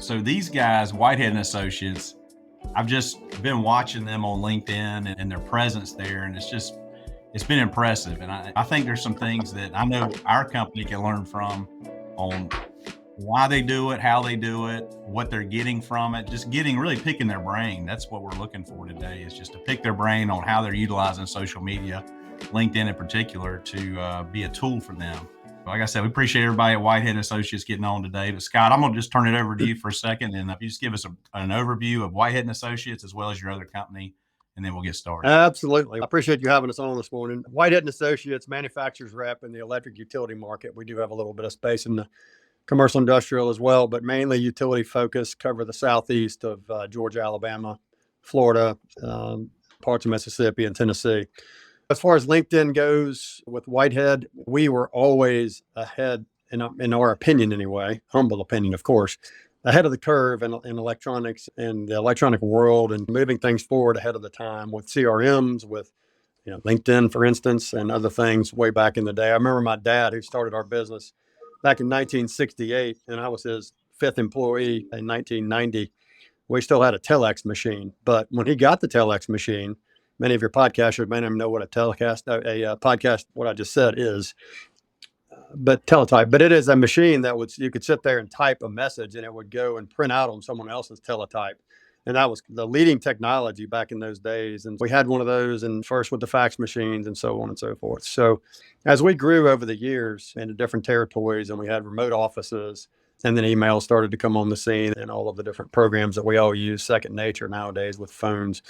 So these guys, Whitehead and Associates, I've just been watching them on LinkedIn and their presence there, and it's been impressive. And I think there's some things that I know our company can learn from on why they do it, how they do it, what they're getting from it, just really picking their brain. That's what we're looking for today, is just to pick their brain on how they're utilizing social media, LinkedIn in particular, to be a tool for them. Like I said, we appreciate everybody at Whitehead Associates getting on today. But Scott, I'm going to just turn it over to you for a second. And if you just give us an overview of Whitehead Associates as well as your other company, and then we'll get started. Absolutely. I appreciate you having us on this morning. Whitehead Associates, manufacturers rep in the electric utility market. We do have a little bit of space in the commercial industrial as well, but mainly utility focused, cover the southeast of Georgia, Alabama, Florida, parts of Mississippi and Tennessee. As far as LinkedIn goes with Whitehead, we were always ahead, in our opinion anyway, humble opinion, of course, ahead of the curve in electronics and the electronic world, and moving things forward ahead of the time with CRMs, with LinkedIn, for instance, and other things way back in the day. I remember my dad, who started our business back in 1968, and I was his fifth employee in 1990. We still had a telex machine, but when he got the telex machine, many of your podcasters may not know what a podcast, what I just said is, but teletype. But it is a machine that you could sit there and type a message and it would go and print out on someone else's teletype. And that was the leading technology back in those days. And we had one of those, and first with the fax machines and so on and so forth. So as we grew over the years into different territories and we had remote offices, and then email started to come on the scene and all of the different programs that we all use second nature nowadays with phones.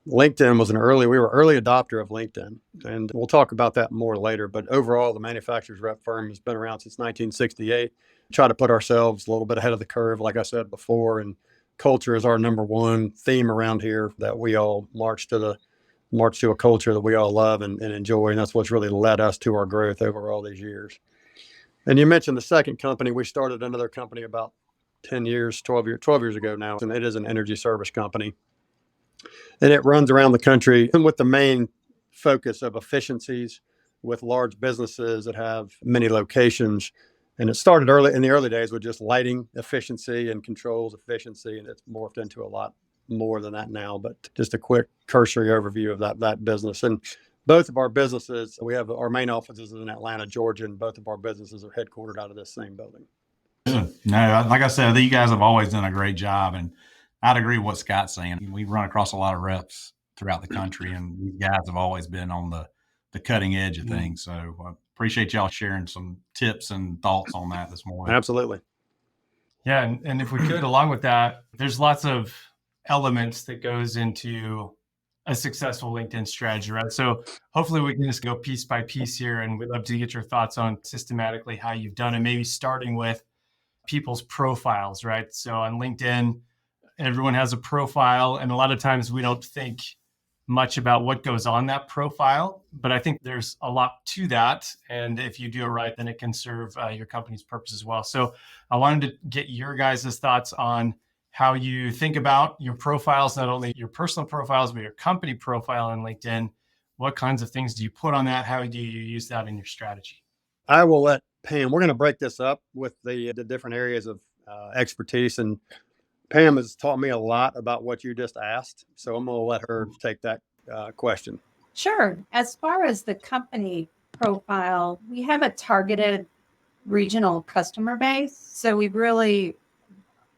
LinkedIn was we were early adopter of LinkedIn, and we'll talk about that more later. But overall, the manufacturers rep firm has been around since 1968. Try to put ourselves a little bit ahead of the curve, like I said before, and culture is our number one theme around here, that we all march to a culture that we all love and enjoy. And that's what's really led us to our growth over all these years. And you mentioned the second company. We started another company about 12 years ago now, and it is an energy service company. And it runs around the country with the main focus of efficiencies with large businesses that have many locations. And it started in the early days with just lighting efficiency and controls efficiency, and it's morphed into a lot more than that now. But just a quick cursory overview of that business. And both of our businesses, we have our main offices in Atlanta, Georgia, and both of our businesses are headquartered out of this same building. Good. No, like I said, you guys have always done a great job, and I'd agree with what Scott's saying. We run across a lot of reps throughout the country, and these guys have always been on the cutting edge of things. So I appreciate y'all sharing some tips and thoughts on that this morning. Absolutely. Yeah, and if we could, along with that, there's lots of elements that goes into a successful LinkedIn strategy, right? So hopefully we can just go piece by piece here, and we'd love to get your thoughts on systematically how you've done it, maybe starting with people's profiles, right? So on LinkedIn, everyone has a profile, and a lot of times we don't think much about what goes on that profile, but I think there's a lot to that. And if you do it right, then it can serve your company's purpose as well. So I wanted to get your guys' thoughts on how you think about your profiles, not only your personal profiles, but your company profile on LinkedIn. What kinds of things do you put on that? How do you use that in your strategy? I will let Pam, we're going to break this up with the different areas of expertise. And Pam has taught me a lot about what you just asked. So I'm going to let her take that question. Sure. As far as the company profile, we have a targeted regional customer base. So we really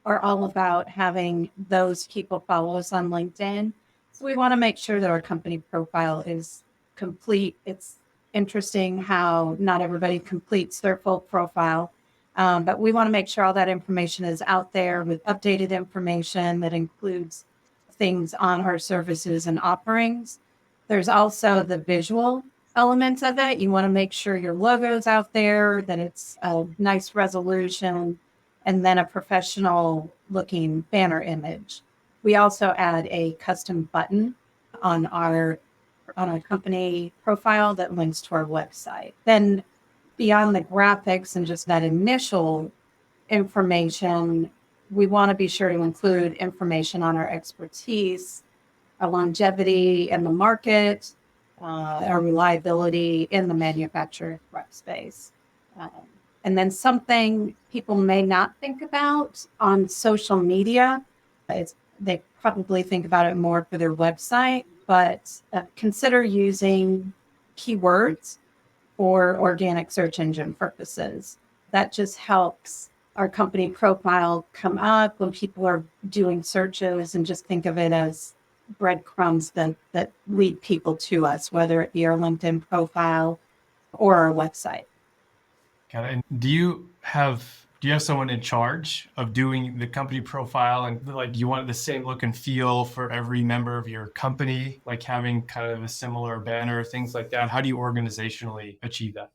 are all about having those people follow us on LinkedIn. So we want to make sure that our company profile is complete. It's interesting how not everybody completes their full profile. But we want to make sure all that information is out there with updated information that includes things on our services and offerings. There's also the visual elements of it. You want to make sure your logo's out there, that it's a nice resolution, and then a professional looking banner image. We also add a custom button on our company profile that links to our website. Then beyond the graphics and just that initial information, we want to be sure to include information on our expertise, our longevity in the market, our reliability in the manufacturer rep space. And then something people may not think about on social media, they probably think about it more for their website, but consider using keywords for organic search engine purposes. That just helps our company profile come up when people are doing searches, and just think of it as breadcrumbs that lead people to us, whether it be our LinkedIn profile or our website. Got it. And do you have someone in charge of doing the company profile, and like, do you want the same look and feel for every member of your company, like having kind of a similar banner, things like that? How do you organizationally achieve that?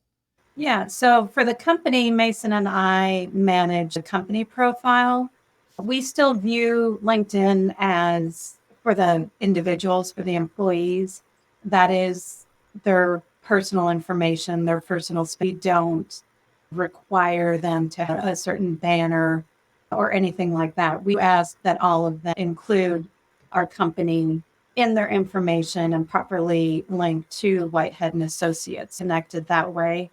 Yeah. So for the company, Mason and I manage the company profile. We still view LinkedIn as for the individuals, for the employees, that is their personal information, their personal space. We don't require them to have a certain banner or anything like that. We ask that all of them include our company in their information and properly linked to Whitehead and Associates, connected that way.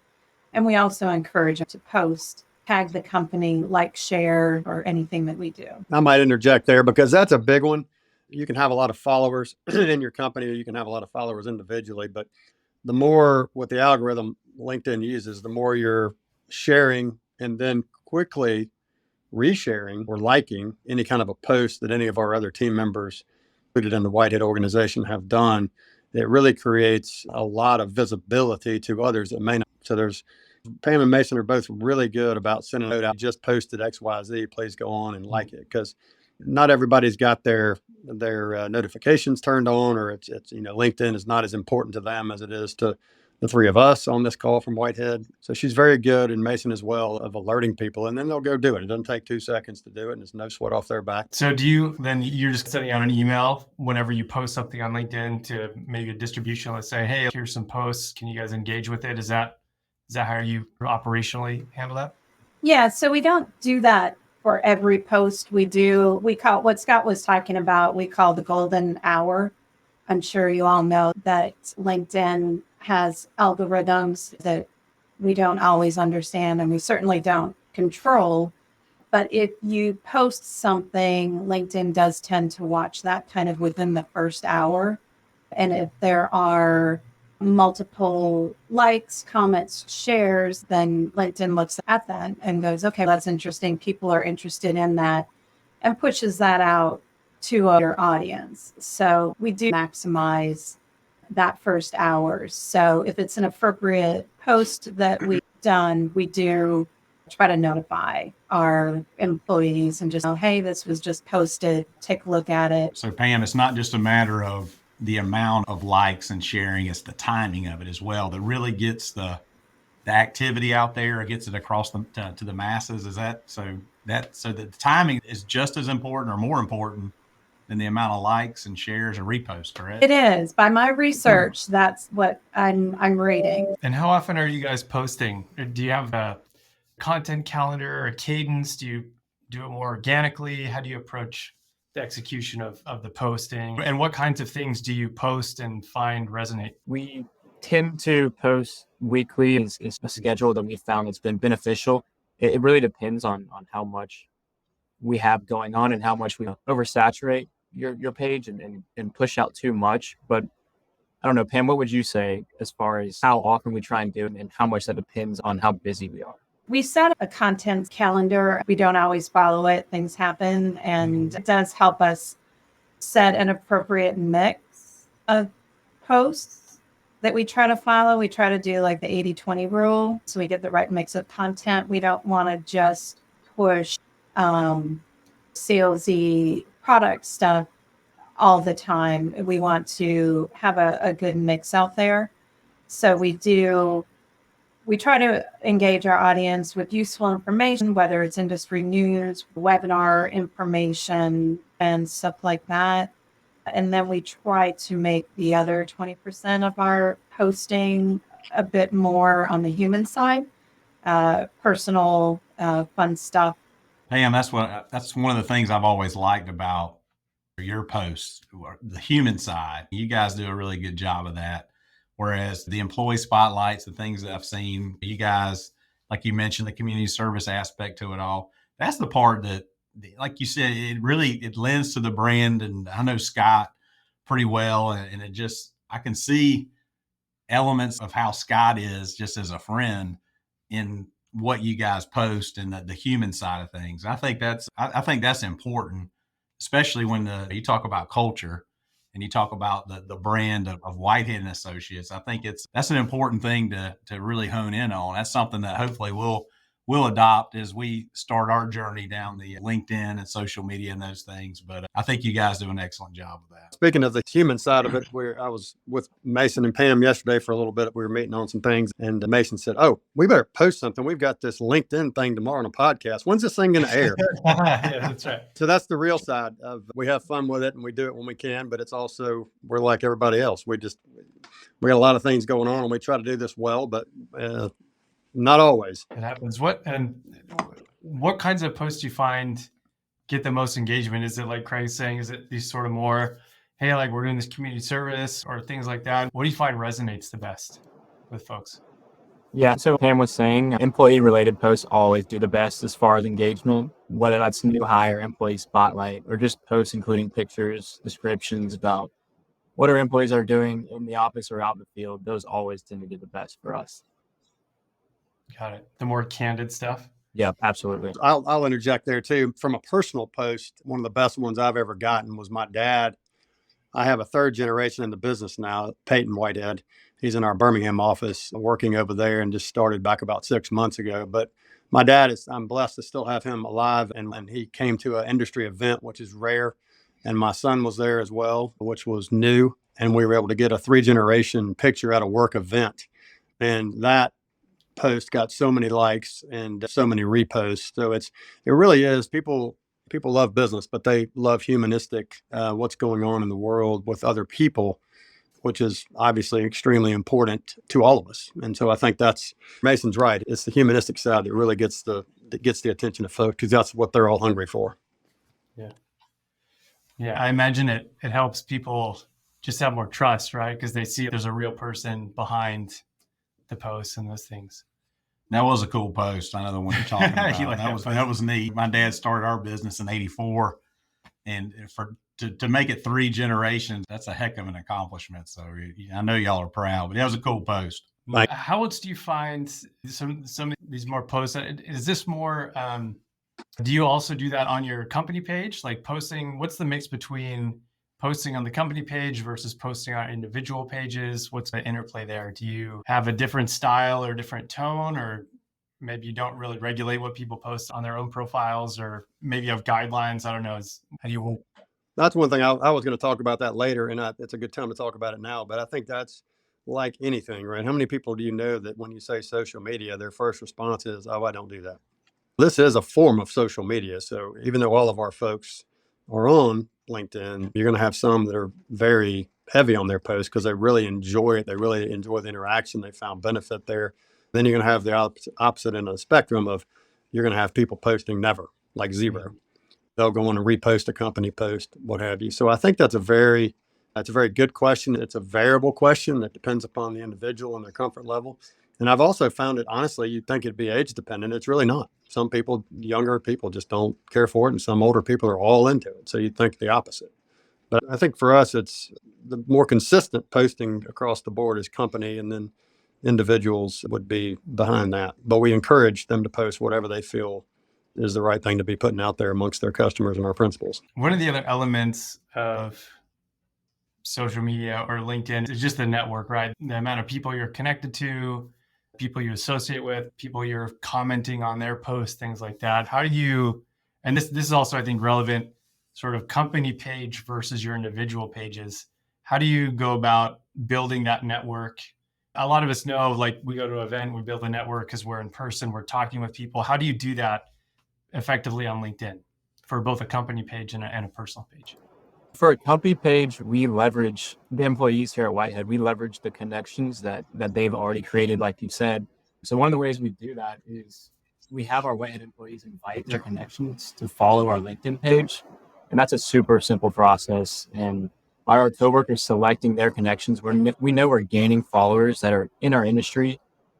And we also encourage them to post, tag the company, like, share, or anything that we do. I might interject there because that's a big one. You can have a lot of followers in your company, or you can have a lot of followers individually, but the more what the algorithm LinkedIn uses, the more you're sharing and then quickly resharing or liking any kind of a post that any of our other team members included in the Whitehead organization have done. It really creates a lot of visibility to others that may not. So there's Pam and Mason are both really good about sending a note out. Just posted XYZ. Please go on and like it, because not everybody's got their notifications turned on, or it's LinkedIn is not as important to them as it is to the three of us on this call from Whitehead. So she's very good, and Mason as well, of alerting people, and then they'll go do it. It doesn't take 2 seconds to do it, and it's no sweat off their back. So you're just sending out an email whenever you post something on LinkedIn to maybe a distribution, let's say, hey, here's some posts. Can you guys engage with it? Is that how you operationally handle that? Yeah, so we don't do that for every post. We call what Scott was talking about, we call the golden hour. I'm sure you all know that LinkedIn has algorithms that we don't always understand, and we certainly don't control. But if you post something, LinkedIn does tend to watch that kind of within the first hour. And if there are multiple likes, comments, shares, then LinkedIn looks at that and goes, okay, that's interesting. People are interested in that, and pushes that out to your audience. So we do maximize that first hour. So if it's an appropriate post that we've done, we do try to notify our employees and just know, hey, this was just posted, take a look at it. So Pam, it's not just a matter of the amount of likes and sharing, it's the timing of it as well that really gets the activity out there, gets it across to the masses. Is that so that the timing is just as important or more important than the amount of likes and shares and reposts, correct? It is. By my research, that's what I'm reading. And how often are you guys posting? Do you have a content calendar or a cadence? Do you do it more organically? How do you approach the execution of the posting? And what kinds of things do you post and find resonate? We tend to post weekly. Is a schedule that we found that's been beneficial. It really depends on how much we have going on and how much we oversaturate your page and push out too much. But I don't know, Pam, what would you say as far as how often we try and do it, and how much that depends on how busy we are? We set a content calendar. We don't always follow it. Things happen, and it does help us set an appropriate mix of posts that we try to follow. We try to do like the 80-20 rule, so we get the right mix of content. We don't want to just push CLZ product stuff all the time. We want to have a good mix out there. So we try to engage our audience with useful information, whether it's industry news, webinar information, and stuff like that. And then we try to make the other 20% of our posting a bit more on the human side, personal, fun stuff. Pam, that's one of the things I've always liked about your posts, the human side. You guys do a really good job of that. Whereas the employee spotlights, the things that I've seen, you guys like you mentioned, the community service aspect to it all. That's the part that, like you said, it lends to the brand. And I know Scott pretty well, and it just, I can see elements of how Scott is just as a friend in what you guys post and the human side of things. I think that's important, especially when you talk about culture and you talk about the brand of Whitehead and Associates. I think that's an important thing to really hone in on. That's something that hopefully we'll adopt as we start our journey down the LinkedIn and social media and those things. But I think you guys do an excellent job of that. Speaking of the human side of it, I was with Mason and Pam yesterday for a little bit. We were meeting on some things, and Mason said, "Oh, we better post something. We've got this LinkedIn thing tomorrow on a podcast. When's this thing going to air?" Yeah, that's right. So that's the real side of, we have fun with it and we do it when we can, but it's also, we're like everybody else. We got a lot of things going on and we try to do this well, but not always. It happens. What kinds of posts do you find get the most engagement? Is it like Craig's saying, is it these sort of more, hey, like we're doing this community service or things like that? What do you find resonates the best with folks? Yeah, so Pam was saying employee-related posts always do the best as far as engagement, whether that's new hire, employee spotlight, or just posts including pictures, descriptions about what our employees are doing in the office or out in the field. Those always tend to do the best for us. Got it. The more candid stuff. Yeah, absolutely. I'll interject there too. From a personal post, one of the best ones I've ever gotten was my dad. I have a third generation in the business now, Peyton Whitehead. He's in our Birmingham office working over there and just started back about 6 months ago. But my dad I'm blessed to still have him alive. And he came to an industry event, which is rare. And my son was there as well, which was new. And we were able to get a 3-generation picture at a work event. And that post got so many likes and so many reposts. So it really is, people love business, but they love humanistic, what's going on in the world with other people, which is obviously extremely important to all of us. And so I think Mason's right. It's the humanistic side that really gets the attention of folks, because that's what they're all hungry for. Yeah. Yeah. I imagine it helps people just have more trust, right? Because they see there's a real person behind the posts and those things. That was a cool post. I know the one you're talking about. That was neat. My dad started our business in '84, and to make it 3 generations, that's a heck of an accomplishment. So I know y'all are proud, but that was a cool post. How else do you find some of these more posts? Is this more? Do you also do that on your company page, like posting? What's the mix between posting on the company page versus posting on individual pages? What's the interplay there? Do you have a different style or different tone, or maybe you don't really regulate what people post on their own profiles, or maybe you have guidelines? I don't know. How do you? That's one thing I was going to talk about that later, and it's a good time to talk about it now. But I think that's like anything, right? How many people do you know that when you say social media, their first response is, "Oh, I don't do that." This is a form of social media. So even though all of our folks are on LinkedIn, you're going to have some that are very heavy on their posts because they really enjoy it. They really enjoy the interaction. They found benefit there. Then you're going to have the opposite end of the spectrum of, you're going to have people posting never, like zero. They'll go on and repost a company post, what have you. So I think that's a very good question. It's a variable question that depends upon the individual and their comfort level. And I've also found it, honestly, you'd think it'd be age dependent. It's really not. Some people, younger people, just don't care for it. And some older people are all into it. So you'd think the opposite. But I think for us, it's the more consistent posting across the board is company, and then individuals would be behind that. But we encourage them to post whatever they feel is the right thing to be putting out there amongst their customers and our principals. One of the other elements of social media or LinkedIn is just the network, right? The amount of people you're connected to, people you associate with, people you're commenting on their posts, things like that. How do you, and this is also, I think, relevant, sort of company page versus your individual pages. How do you go about building that network? A lot of us know, like, we go to an event, we build a network because we're in person, we're talking with people. How do you do that effectively on LinkedIn for both a company page and a personal page? For a company page, we leverage the employees here at Whitehead. We leverage the connections that they've already created, like you said. So one of the ways we do that is we have our Whitehead employees invite their connections to follow our LinkedIn page. And that's a super simple process. And by our coworkers selecting their connections, we know we're gaining followers that are in our industry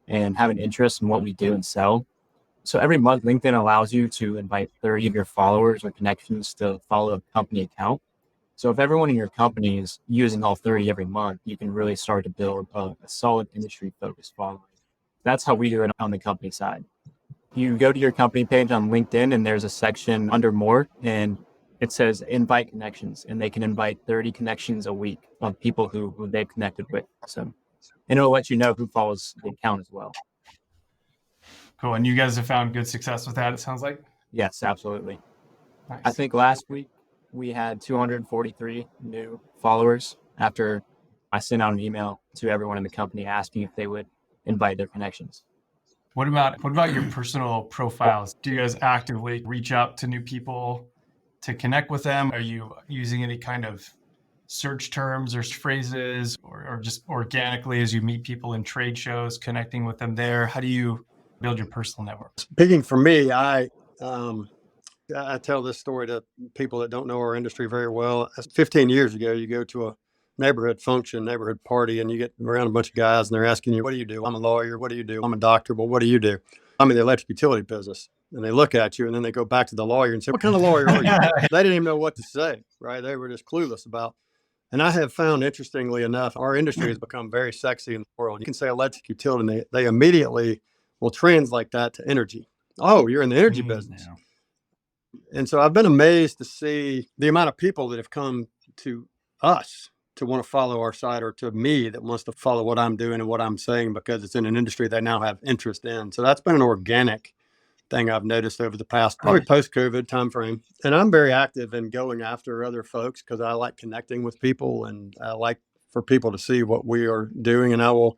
and have an interest in what we do and sell. So every month, LinkedIn allows you to invite 30 of your followers or connections to follow a company account. So if everyone in your company is using all 30 every month, you can really start to build a solid industry focused following. That's how we do it on the company side. You go to your company page on LinkedIn and there's a section under more and it says invite connections, and they can invite 30 connections a week of people who they've connected with. So, and it'll let you know who follows the account as well. Cool. And you guys have found good success with that, it sounds like? Yes, absolutely. Nice. I think last week we had 243 new followers after I sent out an email to everyone in the company asking if they would invite their connections. What about your personal profiles? Do you guys actively reach out to new people to connect with them? Are you using any kind of search terms or phrases, or just organically as you meet people in trade shows, connecting with them there? How do you build your personal network? Speaking for me, I tell this story to people that don't know our industry very well. 15 years ago, you go to a neighborhood function, neighborhood party, and you get around a bunch of guys and they're asking you, what do you do? I'm a lawyer. What do you do? I'm a doctor. Well, what do you do? I'm in the electric utility business. And they look at you and then they go back to the lawyer and say, what kind of lawyer are you? They didn't even know what to say, right? They were just clueless about. And I have found, interestingly enough, our industry has become very sexy in the world. You can say electric utility, and they immediately will translate that to energy. Oh, you're in the energy business. Yeah. And so I've been amazed to see the amount of people that have come to us to want to follow our site, or to me that wants to follow what I'm doing and what I'm saying, because it's in an industry they now have interest in. So that's been an organic thing I've noticed over the past, probably post-COVID timeframe. And I'm very active in going after other folks because I like connecting with people and I like for people to see what we are doing. And I'll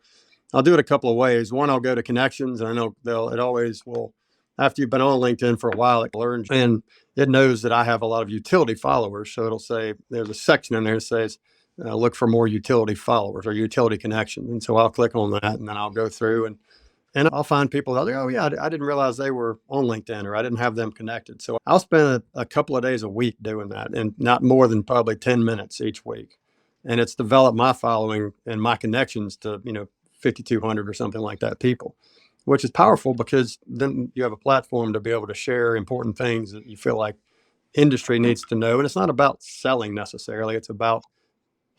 do it a couple of ways. One, I'll go to connections, and I know it always will. After you've been on LinkedIn for a while, it learns and it knows that I have a lot of utility followers. So it'll say, there's a section in there that says, look for more utility followers or utility connections. And so I'll click on that, and then I'll go through and I'll find people out there. Oh yeah, I didn't realize they were on LinkedIn, or I didn't have them connected. So I'll spend a couple of days a week doing that, and not more than probably 10 minutes each week. And it's developed my following and my connections to, 5,200 or something like that people, which is powerful because then you have a platform to be able to share important things that you feel like industry needs to know. And it's not about selling necessarily. It's about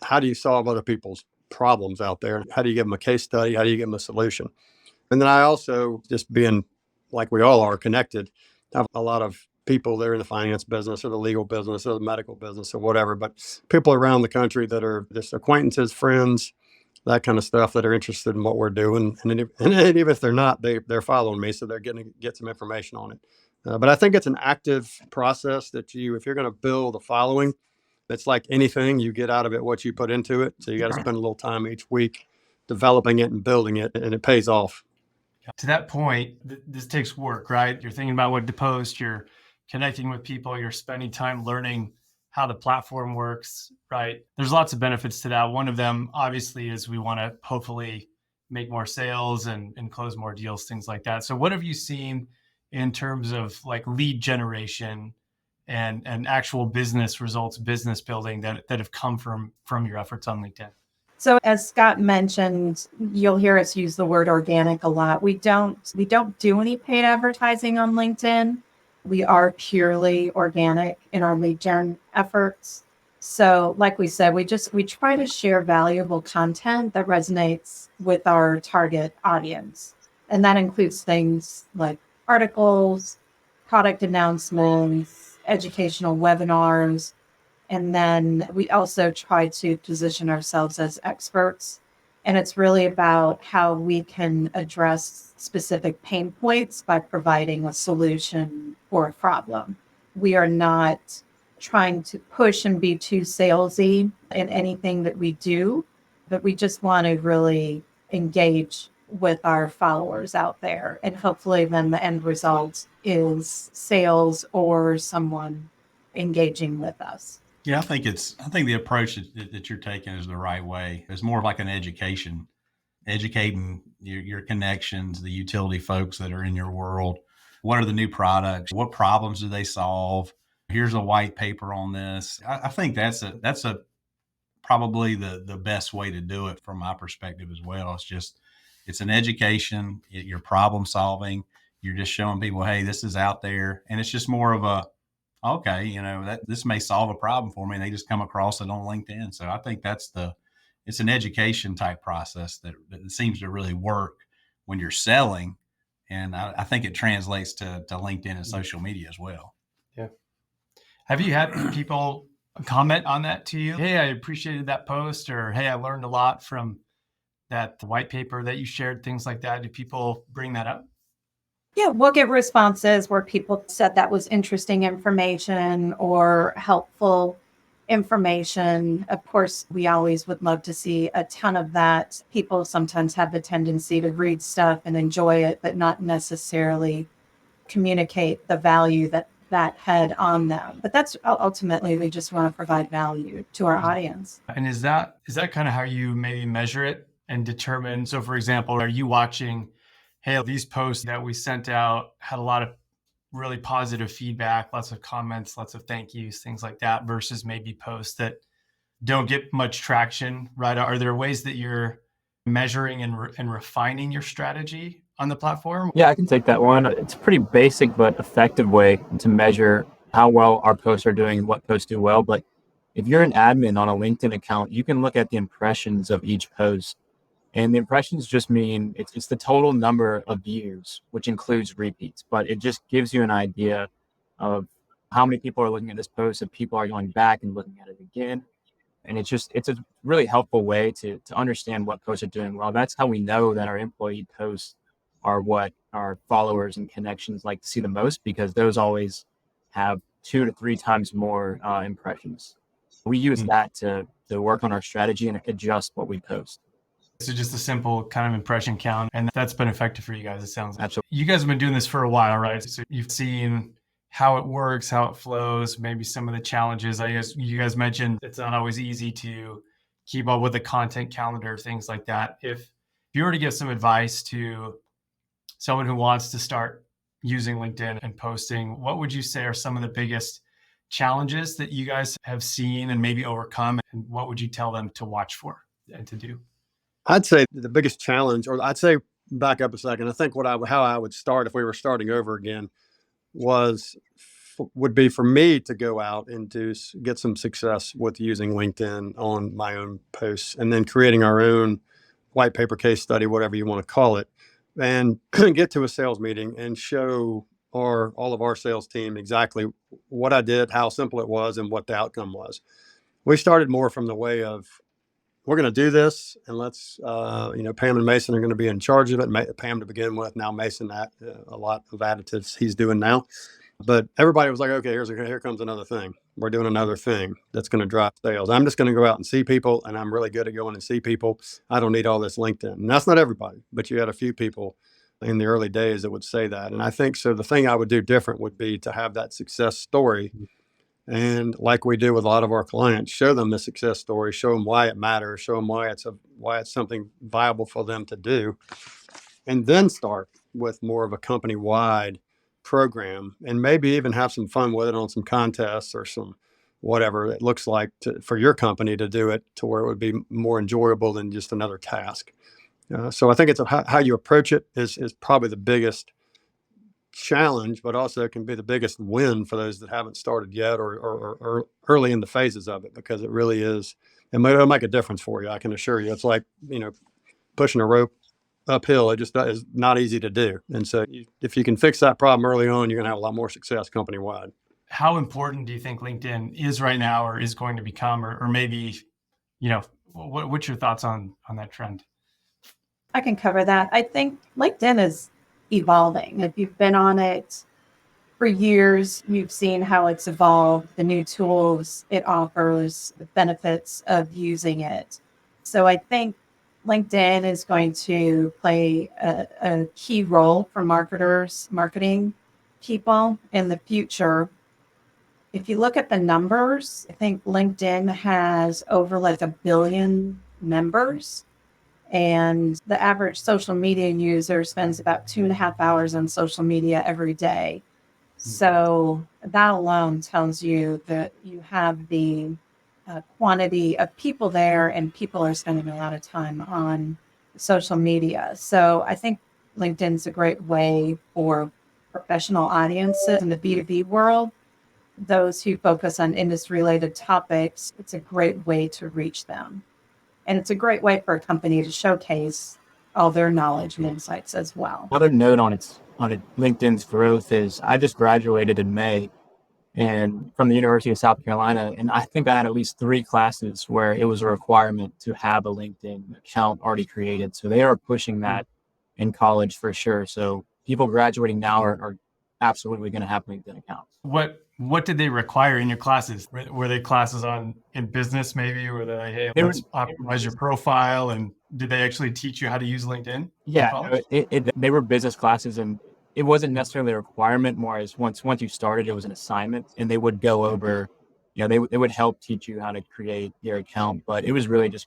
how do you solve other people's problems out there? How do you give them a case study? How do you give them a solution? And then I also, just being like we all are connected, have a lot of people that are in the finance business or the legal business or the medical business or whatever, but people around the country that are just acquaintances, friends, that kind of stuff, that are interested in what we're doing. And even if they're not, they're following me, so they're getting to get some information on it. But I think it's an active process that if you're going to build a following, it's like anything, you get out of it what you put into it. So you got to spend a little time each week developing it and building it, and it pays off. To that point, this takes work, right? You're thinking about what to post, you're connecting with people, you're spending time learning how the platform works, right? There's lots of benefits to that. One of them, obviously, is we want to hopefully make more sales and close more deals, things like that. So what have you seen in terms of like lead generation and actual business results, business building that have come from your efforts on LinkedIn? So as Scott mentioned, you'll hear us use the word organic a lot. We don't do any paid advertising on LinkedIn. We are purely organic in our lead gen efforts. So like we said, we try to share valuable content that resonates with our target audience. And that includes things like articles, product announcements, educational webinars. And then we also try to position ourselves as experts. And it's really about how we can address specific pain points by providing a solution for a problem. We are not trying to push and be too salesy in anything that we do, but we just want to really engage with our followers out there. And hopefully then the end result is sales or someone engaging with us. Yeah, I think the approach that you're taking is the right way. It's more like an educating your connections, the utility folks that are in your world. What are the new products? What problems do they solve? Here's a white paper on this. I think that's probably the best way to do it from my perspective as well. It's just it's an education, you're problem solving, you're just showing people, hey, this is out there. And it's just more of a, okay, that this may solve a problem for me. And they just come across it on LinkedIn. So I think it's an education type process that seems to really work when you're selling. And I think it translates to LinkedIn and social media as well. Yeah. Have you had people comment on that to you? Hey, I appreciated that post, or hey, I learned a lot from that white paper that you shared, things like that. Do people bring that up? Yeah, we'll get responses where people said that was interesting information or helpful information. Of course, we always would love to see a ton of that. People sometimes have the tendency to read stuff and enjoy it, but not necessarily communicate the value that had on them. But that's ultimately, we just want to provide value to our audience. And is that kind of how you maybe measure it and determine? So for example, are you watching, hey, these posts that we sent out had a lot of really positive feedback, lots of comments, lots of thank yous, things like that, versus maybe posts that don't get much traction, right? Are there ways that you're measuring and refining your strategy on the platform? Yeah, I can take that one. It's a pretty basic but effective way to measure how well our posts are doing and what posts do well. But if you're an admin on a LinkedIn account, you can look at the impressions of each post. And the impressions just mean it's the total number of views, which includes repeats. But it just gives you an idea of how many people are looking at this post, if people are going back and looking at it again. And it's a really helpful way to understand what posts are doing well. That's how we know that our employee posts are what our followers and connections like to see the most, because those always have 2 to 3 times more impressions. We use that to work on our strategy and adjust what we post. So just a simple kind of impression count, and that's been effective for you guys, it sounds like. Absolutely. You guys have been doing this for a while, right? So you've seen how it works, how it flows, maybe some of the challenges. I guess you guys mentioned it's not always easy to keep up with the content calendar, things like that. If you were to give some advice to someone who wants to start using LinkedIn and posting, what would you say are some of the biggest challenges that you guys have seen and maybe overcome? And what would you tell them to watch for and to do? I'd say the biggest challenge, or I'd say back up a second. I think how I would start if we were starting over again would be for me to go out and to get some success with using LinkedIn on my own posts, and then creating our own white paper case study, whatever you want to call it, and get to a sales meeting and show all of our sales team exactly what I did, how simple it was, and what the outcome was. We started more from the way of, we're going to do this, and let's, Pam and Mason are going to be in charge of it. Pam to begin with, now Mason, a lot of additives he's doing now. But everybody was like, okay, here comes another thing. We're doing another thing that's going to drive sales. I'm just going to go out and see people, and I'm really good at going and see people. I don't need all this LinkedIn. And that's not everybody, but you had a few people in the early days that would say that. And I think so the thing I would do different would be to have that success story. And like we do with a lot of our clients, show them the success story, show them why it matters, show them why it's something viable for them to do, and then start with more of a company-wide program, and maybe even have some fun with it on some contests or some whatever it looks like for your company to do it to where it would be more enjoyable than just another task. So I think it's how you approach it is probably the biggest challenge, but also can be the biggest win for those that haven't started yet or early in the phases of it, because it really is, it'll make a difference for you. I can assure you. It's like, pushing a rope uphill. It just is not easy to do. And so if you can fix that problem early on, you're going to have a lot more success company wide. How important do you think LinkedIn is right now, or is going to become, or maybe, what's your thoughts on that trend? I can cover that. I think LinkedIn is evolving. If you've been on it for years, you've seen how it's evolved, the new tools it offers, the benefits of using it. So I think LinkedIn is going to play a key role for marketing people in the future. If you look at the numbers, I think LinkedIn has over 1 billion members. And the average social media user spends about 2.5 hours on social media every day. So that alone tells you that you have the quantity of people there, and people are spending a lot of time on social media. So I think LinkedIn's a great way for professional audiences in the B2B world, those who focus on industry related topics. It's a great way to reach them. And it's a great way for a company to showcase all their knowledge and insights as well. Another note on LinkedIn's growth is I just graduated in May and from the University of South Carolina, and I think I had at least 3 classes where it was a requirement to have a LinkedIn account already created. So they are pushing that in college for sure. So people graduating now are absolutely going to have LinkedIn accounts. What did they require in your classes? Were they classes in business maybe? Were they like, hey, let's optimize your profile? And did they actually teach you how to use LinkedIn? Yeah, they were business classes, and it wasn't necessarily a requirement. More as once you started, it was an assignment, and they would go over, they would help teach you how to create your account. But it was really just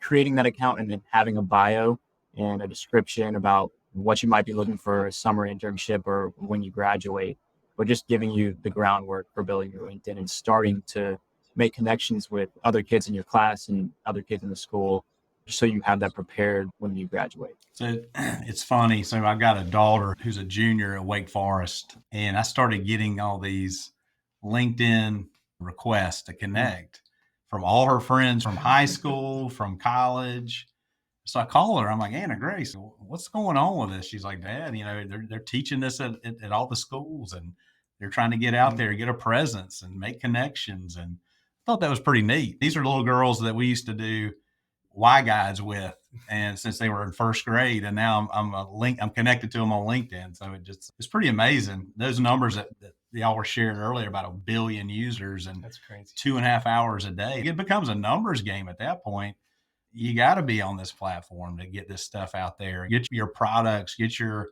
creating that account and then having a bio and a description about what you might be looking for a summer internship or when you graduate, but just giving you the groundwork for building your LinkedIn and starting to make connections with other kids in your class and other kids in the school, just so you have that prepared when you graduate. So it's funny. So I've got a daughter who's a junior at Wake Forest, and I started getting all these LinkedIn requests to connect from all her friends from high school, from college. So I call her. I'm like, Anna Grace, what's going on with this? She's like, Dad, they're teaching this at all the schools, and they're trying to get out there, get a presence, and make connections. And I thought that was pretty neat. These are little girls that we used to do Y guides with, and since they were in first grade, and now I'm connected to them on LinkedIn. So it's pretty amazing. Those numbers that y'all were sharing earlier about 1 billion users and That's crazy. 2.5 hours a day. It becomes a numbers game at that point. You got to be on this platform to get this stuff out there, get your products, get your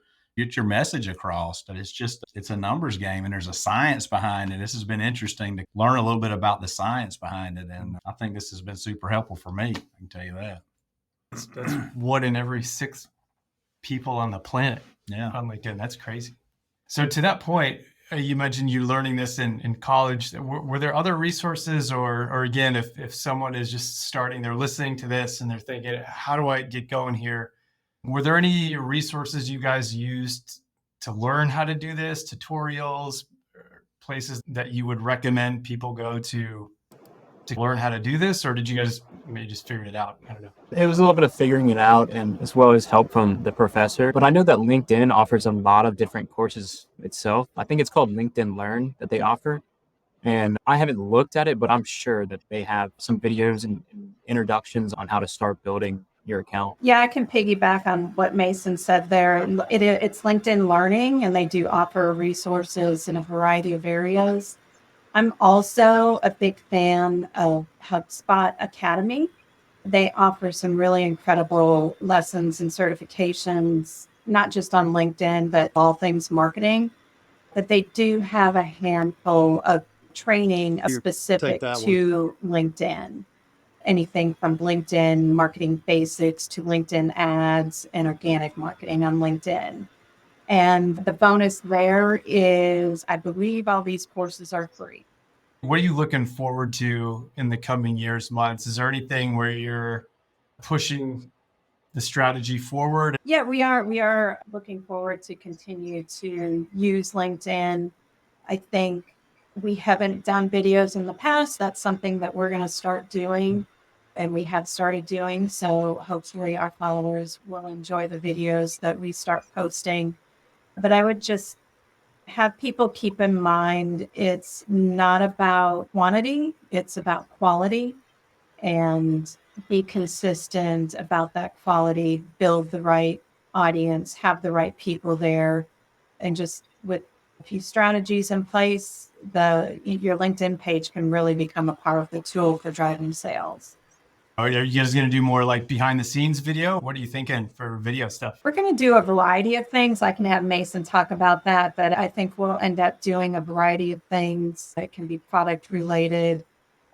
message across. But it's a numbers game, and there's a science behind it. This has been interesting to learn a little bit about the science behind it, and I think this has been super helpful for me. I can tell you that. That's 1 in every 6 people on the planet Yeah. on LinkedIn. That's crazy. So to that point, you mentioned you learning this in college. Were there other resources, or again, if someone is just starting, they're listening to this and they're thinking, how do I get going here? Were there any resources you guys used to learn how to do this, tutorials, places that you would recommend people go to learn how to do this? Or did you guys maybe just figure it out? I don't know. It was a little bit of figuring it out, and as well as help from the professor. But I know that LinkedIn offers a lot of different courses itself. I think it's called LinkedIn Learn that they offer. And I haven't looked at it, but I'm sure that they have some videos and introductions on how to start building your account. Yeah, I can piggyback on what Mason said there. It's LinkedIn Learning, and they do offer resources in a variety of areas. I'm also a big fan of HubSpot Academy. They offer some really incredible lessons and certifications, not just on LinkedIn, but all things marketing. But they do have a handful of training specific to LinkedIn. Anything from LinkedIn marketing basics to LinkedIn ads and organic marketing on LinkedIn. And the bonus there is, I believe all these courses are free. What are you looking forward to in the coming years, months? Is there anything where you're pushing the strategy forward? Yeah, we are looking forward to continue to use LinkedIn. I think we haven't done videos in the past. That's something that we're going to start doing, and we have started doing. So hopefully our followers will enjoy the videos that we start posting. But I would just have people keep in mind it's not about quantity, it's about quality, and be consistent about that quality, build the right audience, have the right people there, and just with a few strategies in place, your LinkedIn page can really become a powerful tool for driving sales. Are you guys going to do more like behind the scenes video? What are you thinking for video stuff? We're going to do a variety of things. I can have Mason talk about that, but I think we'll end up doing a variety of things that can be product related.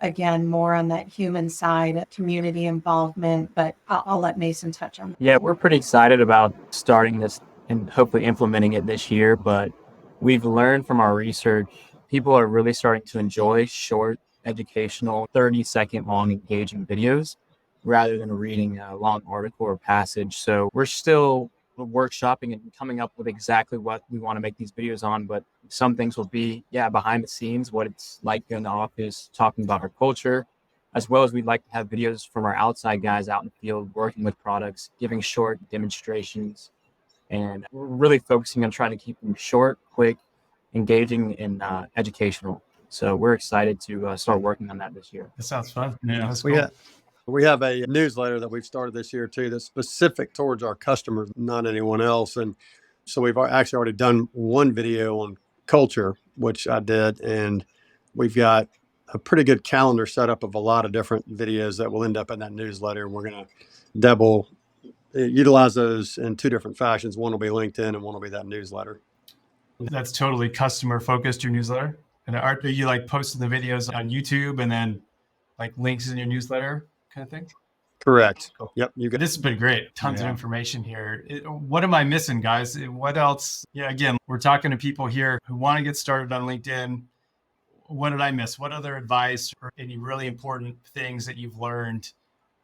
Again, more on that human side, community involvement, but I'll let Mason touch on that. Yeah, we're pretty excited about starting this and hopefully implementing it this year. But we've learned from our research, people are really starting to enjoy short, educational, 30-second long engaging videos. rather than reading a long article or passage. So we're still workshopping and coming up with exactly what we want to make these videos on. But some things will be, behind the scenes, what it's like in the office, talking about our culture, as well as we'd like to have videos from our outside guys out in the field, working with products, giving short demonstrations. And we're really focusing on trying to keep them short, quick, engaging, and educational. So we're excited to start working on that this year. That sounds fun. Yeah. That's We cool. have, we have a newsletter that we've started this year too that's specific towards our customers, not anyone else. And so we've actually already done one video on culture, which I did, and we've got a pretty good calendar set up of a lot of different videos that will end up in that newsletter. And we're going to utilize those in two different fashions. One will be LinkedIn and one will be that newsletter. That's totally customer focused, your newsletter. And are you like posting the videos on YouTube and then like links in your newsletter kind of thing? Correct. Cool. Yep. This has been great. Tons of information here. What am I missing, guys? What else? Yeah, again, we're talking to people here who want to get started on LinkedIn. What did I miss? What other advice or any really important things that you've learned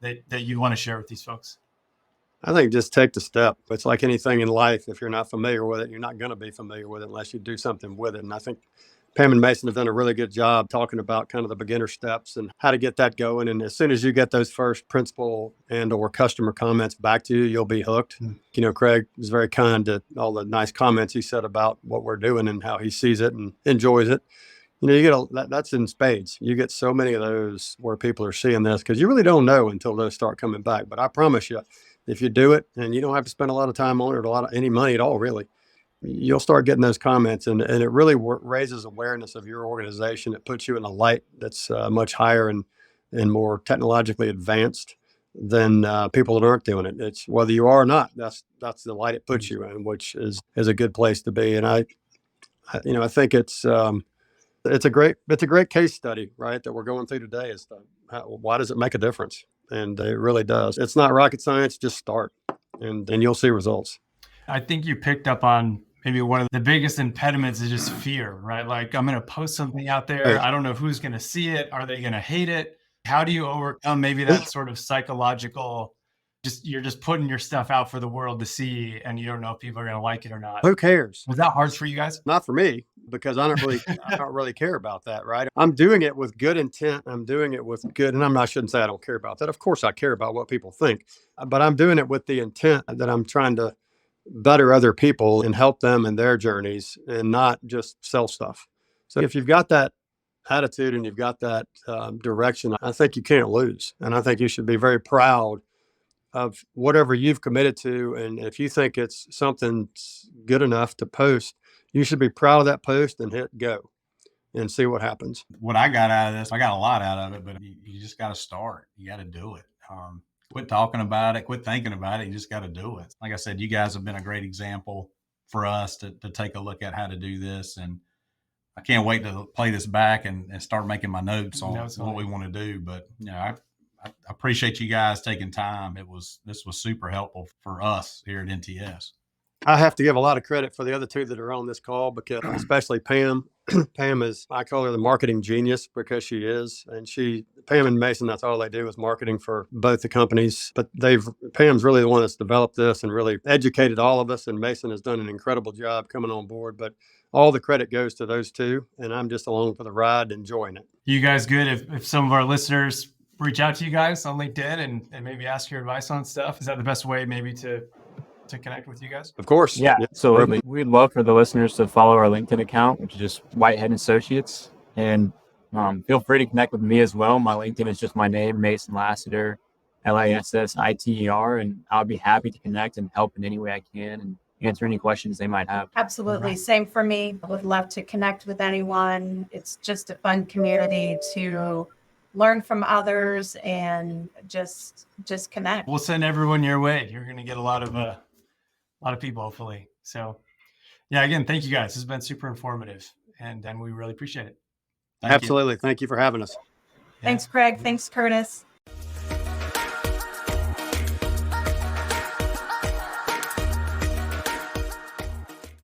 that you want to share with these folks? I think just take the step. It's like anything in life. If you're not familiar with it, you're not going to be familiar with it unless you do something with it. And I think Pam and Mason have done a really good job talking about kind of the beginner steps and how to get that going. And as soon as you get those first principal and or customer comments back to you, you'll be hooked. You know, Craig is very kind to all the nice comments he said about what we're doing and how he sees it and enjoys it. You know, you get that's in spades. You get so many of those where people are seeing this because you really don't know until those start coming back. But I promise you, if you do it and you don't have to spend a lot of time on it or any money at all, really, you'll start getting those comments, and it really raises awareness of your organization. It puts you in a light that's much higher and more technologically advanced than people that aren't doing it. It's whether you are or not. That's the light it puts you in, which is a good place to be. And I think it's a great case study, right? That we're going through today is why does it make a difference? And it really does. It's not rocket science. Just start, and you'll see results. I think you picked up on maybe one of the biggest impediments is just fear, right? Like I'm going to post something out there. Right. I don't know who's going to see it. Are they going to hate it? How do you overcome maybe that sort of psychological, you're just putting your stuff out for the world to see and you don't know if people are going to like it or not. Who cares? Was that hard for you guys? Not for me, because I don't really care about that, right? I'm doing it with good intent. I'm doing it with good, and I shouldn't say I don't care about that. Of course I care about what people think, but I'm doing it with the intent that I'm trying to better other people and help them in their journeys and not just sell stuff. So if you've got that attitude and you've got that direction, I think you can't lose. And I think you should be very proud of whatever you've committed to. And if you think it's something good enough to post, you should be proud of that post and hit go and see what happens. What I got out of this, I got a lot out of it, but you just got to start. You got to do it. Quit talking about it, quit thinking about it. You just got to do it. Like I said, you guys have been a great example for us to take a look at how to do this. And I can't wait to play this back and start making my notes on what we want to do. But, I appreciate you guys taking time. This was super helpful for us here at NTS. I have to give a lot of credit for the other two that are on this call, because especially Pam. Pam is, I call her the marketing genius, because she is. And Pam and Mason, that's all they do is marketing for both the companies. But Pam's really the one that's developed this and really educated all of us. And Mason has done an incredible job coming on board. But all the credit goes to those two. And I'm just along for the ride, enjoying it. You guys good if some of our listeners reach out to you guys on LinkedIn and maybe ask your advice on stuff? Is that the best way maybe to connect with you guys? Of course. Yeah, absolutely. We'd love for the listeners to follow our LinkedIn account, which is just Whitehead Associates. And feel free to connect with me as well. My LinkedIn is just my name, Mason Lassiter, Lassiter. And I'll be happy to connect and help in any way I can and answer any questions they might have. Absolutely. Same for me. I would love to connect with anyone. It's just a fun community to learn from others and just connect. We'll send everyone your way. You're going to get a lot of people, hopefully. So yeah, again, thank you guys. This has been super informative and we really appreciate it. Absolutely. Thank you for having us. Thanks, Craig. Thanks, Curtis.